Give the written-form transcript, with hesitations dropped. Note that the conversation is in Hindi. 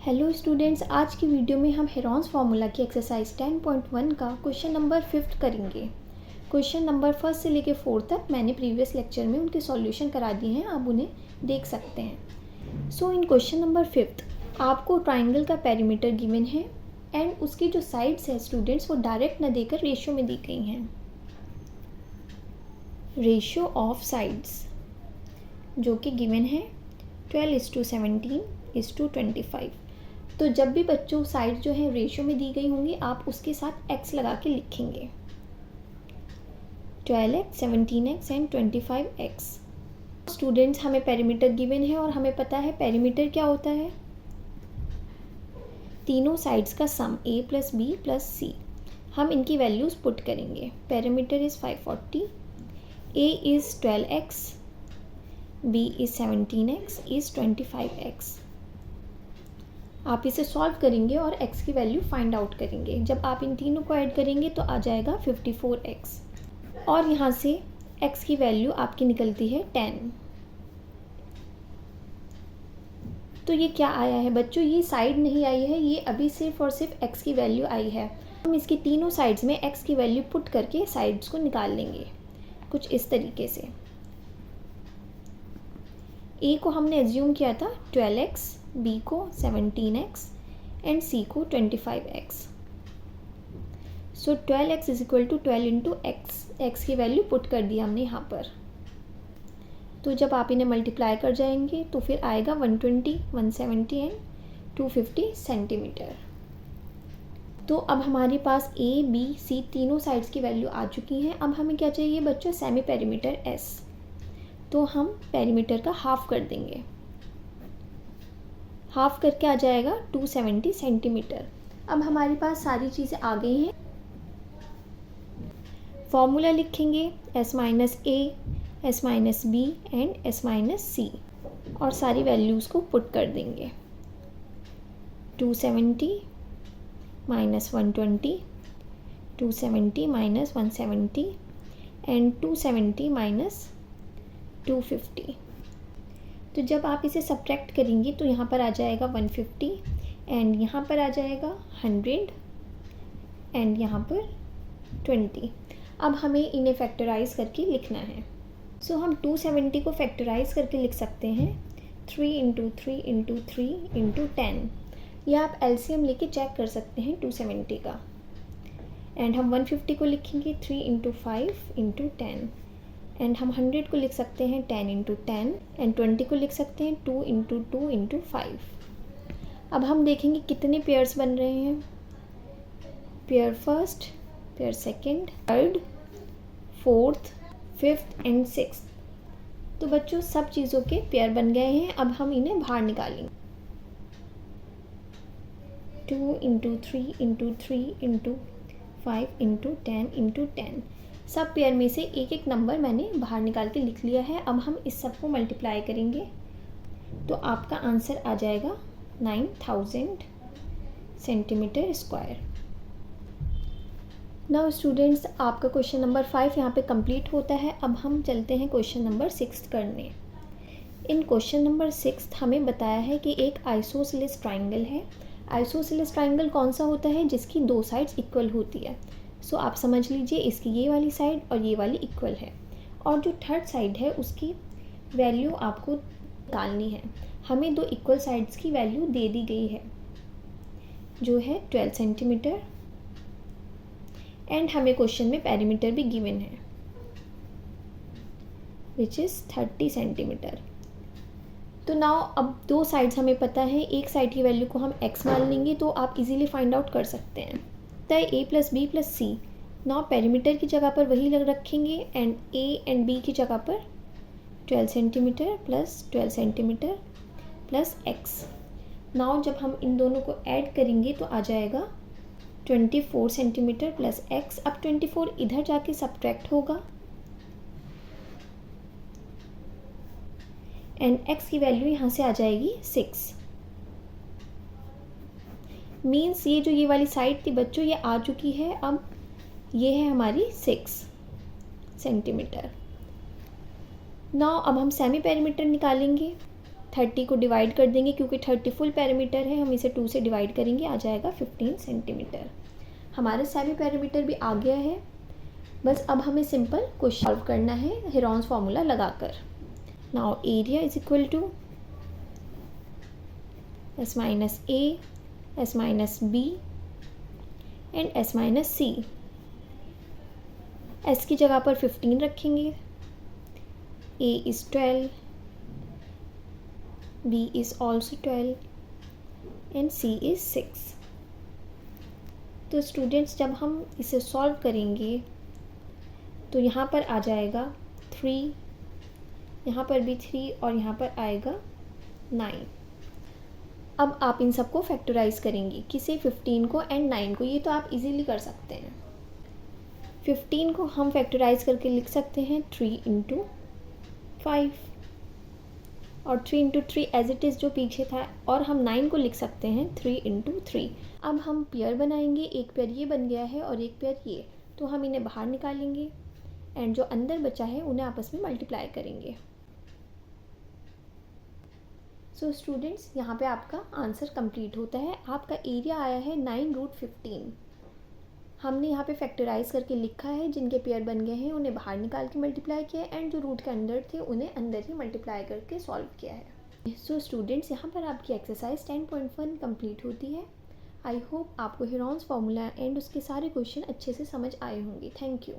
हेलो स्टूडेंट्स, आज की वीडियो में हम हेरॉन्स फार्मूला की एक्सरसाइज 10.1 का क्वेश्चन नंबर 5 करेंगे। क्वेश्चन नंबर 1 से लेकर 4 तक मैंने प्रीवियस लेक्चर में उनके सॉल्यूशन करा दिए हैं, आप उन्हें देख सकते हैं। सो इन क्वेश्चन नंबर 5 आपको ट्राइंगल का पेरीमीटर गिवन है एंड उसकी जो साइड्स है स्टूडेंट्स वो डायरेक्ट न देकर रेशियो में दी गई हैं। रेशियो ऑफ साइड्स जो कि गिवन है 12:17:25। तो जब भी बच्चों साइड जो है रेशियो में दी गई होंगी आप उसके साथ x लगा के लिखेंगे। 12x, 17x and 25x। Students हमें पेरीमीटर गिवन है और हमें पता है पेरीमीटर क्या होता है, तीनों साइड्स का सम a + b + c। हम इनकी वैल्यूज़ पुट करेंगे। Perimeter is 540, a is 12x, b is 17x, is 25x। आप इसे सॉल्व करेंगे और x की वैल्यू फाइंड आउट करेंगे। जब आप इन तीनों को ऐड करेंगे तो आ जाएगा 54x और यहाँ से x की वैल्यू आपकी निकलती है 10। तो ये क्या आया है बच्चों, ये साइड नहीं आई है, ये अभी सिर्फ और सिर्फ x की वैल्यू आई है। हम इसकी तीनों साइड्स में x की वैल्यू पुट करके साइड्स को निकाल लेंगे कुछ इस तरीके से। a को हमने एज्यूम किया था 12x, b को 17x एंड c को 25x। So 12x is equal to 12 × x की वैल्यू पुट कर दी हमने यहाँ पर। तो जब आप इन्हें मल्टीप्लाई कर जाएंगे तो फिर आएगा 120, 170 एंड 250 सेंटीमीटर। तो अब हमारे पास a, b, c तीनों साइड्स की वैल्यू आ चुकी हैं। अब हमें क्या चाहिए बच्चों, सेमी पेरीमीटर s। तो हम पेरीमीटर का हाफ कर देंगे, हाफ करके आ जाएगा 270 सेंटीमीटर। अब हमारे पास सारी चीज़ें आ गई हैं। फॉर्मूला लिखेंगे s - a, s - b and s - c और सारी वैल्यूज़ को पुट कर देंगे। 270 - 120, 270 - 170 एंड 270 - 250। तो जब आप इसे सब्ट्रैक्ट करेंगे तो यहाँ पर आ जाएगा 150 एंड यहाँ पर आ जाएगा 100 एंड यहाँ पर 20। अब हमें इन्हें फैक्टराइज करके लिखना है। सो हम 270 को फैक्टराइज करके लिख सकते हैं 3 × 3 × 3 × 10। या आप एलसीएम लेके चेक कर सकते हैं 270 का। एंड हम 150 को लिखेंगे 3 × 5 × 10 एंड हम 100 को लिख सकते हैं 10 × 10 एंड 20 को लिख सकते हैं 2 × 2 × 5। अब हम देखेंगे कितने पेयर्स बन रहे हैं। Pair first, pair second, third, fourth, fifth and sixth. तो बच्चों सब चीज़ों के पेयर बन गए हैं। अब हम इन्हें बाहर निकालेंगे। 2 × 3 × 3 × 5 × 10 × 10। सब पेयर में से एक एक नंबर मैंने बाहर निकाल के लिख लिया है। अब हम इस सब को मल्टीप्लाई करेंगे तो आपका आंसर आ जाएगा 9000 सेंटीमीटर स्क्वायर। नाउ स्टूडेंट्स, आपका क्वेश्चन नंबर 5 यहाँ पे कंप्लीट होता है। अब हम चलते हैं क्वेश्चन नंबर 6 करने। इन क्वेश्चन नंबर 6 हमें बताया है कि एक आइसोसेलेस ट्राइंगल है। आइसोसेलेस ट्राइंगल कौन सा होता है, जिसकी दो साइड्स इक्वल होती है। सो आप समझ लीजिए इसकी ये वाली साइड और ये वाली इक्वल है और जो थर्ड साइड है उसकी वैल्यू आपको निकालनी है। हमें दो इक्वल साइड्स की वैल्यू दे दी गई है जो है 12 सेंटीमीटर एंड हमें क्वेश्चन में पेरीमीटर भी गिवन है विच इज़ 30 सेंटीमीटर। तो नाउ अब दो साइड्स हमें पता है, एक साइड की वैल्यू को हम x मान लेंगे तो आप इजीली फाइंड आउट कर सकते हैं। a + b + c। Now perimeter की जगह पर वही रखेंगे एंड a एंड b की जगह पर 12 centimetre plus 12 centimetre plus x। Now जब हम इन दोनों को ऐड करेंगे तो आ जाएगा 24 सेंटीमीटर प्लस x। अब 24 इधर जाके सब्ट्रैक्ट होगा एंड x की वैल्यू यहाँ से आ जाएगी 6। मीन्स ये जो ये वाली साइड थी बच्चों ये आ चुकी है। अब ये है हमारी 6 सेंटीमीटर। नाउ अब हम सेमी पेरीमीटर निकालेंगे। 30 को डिवाइड कर देंगे, क्योंकि 30 फुल पैरामीटर है, हम इसे 2 से डिवाइड करेंगे, आ जाएगा 15 सेंटीमीटर। हमारा सेमी पैरामीटर भी आ गया है। बस अब हमें सिंपल क्वेश्चन सॉल्व करना है हेरॉन्स फार्मूला लगाकर। Now area is equal to s minus a, s minus b and s minus c। s की जगह पर 15 रखेंगे, a is 12, b is also 12 and c is 6। तो स्टूडेंट्स जब हम इसे सॉल्व करेंगे तो यहाँ पर आ जाएगा 3, यहाँ पर भी 3 और यहाँ पर आएगा 9। अब आप इन सबको फैक्टराइज करेंगे, किसे, 15 को एंड 9 को। ये तो आप इजीली कर सकते हैं। 15 को हम फैक्टराइज करके लिख सकते हैं 3 इंटू 5 और 3 इंटू 3 एज इट इज़ जो पीछे था, और हम 9 को लिख सकते हैं 3 इंटू 3। अब हम पेयर बनाएंगे, एक पेयर ये बन गया है और एक पेयर ये, तो हम इन्हें बाहर निकालेंगे एंड जो अंदर बचा है उन्हें आपस में मल्टीप्लाई करेंगे। सो स्टूडेंट्स, यहाँ पे आपका आंसर कंप्लीट होता है। आपका एरिया आया है 9√15। हमने यहाँ पे फैक्टराइज करके लिखा है, जिनके पेयर बन गए हैं उन्हें बाहर निकाल के मल्टीप्लाई किया है एंड जो रूट के अंदर थे उन्हें अंदर ही मल्टीप्लाई करके सॉल्व किया है। सो स्टूडेंट्स, यहाँ पर आपकी एक्सरसाइज 10.1 कंप्लीट होती है। आई होप आपको हेरॉन्स फार्मूला एंड उसके सारे क्वेश्चन अच्छे से समझ आए होंगे। Thank you.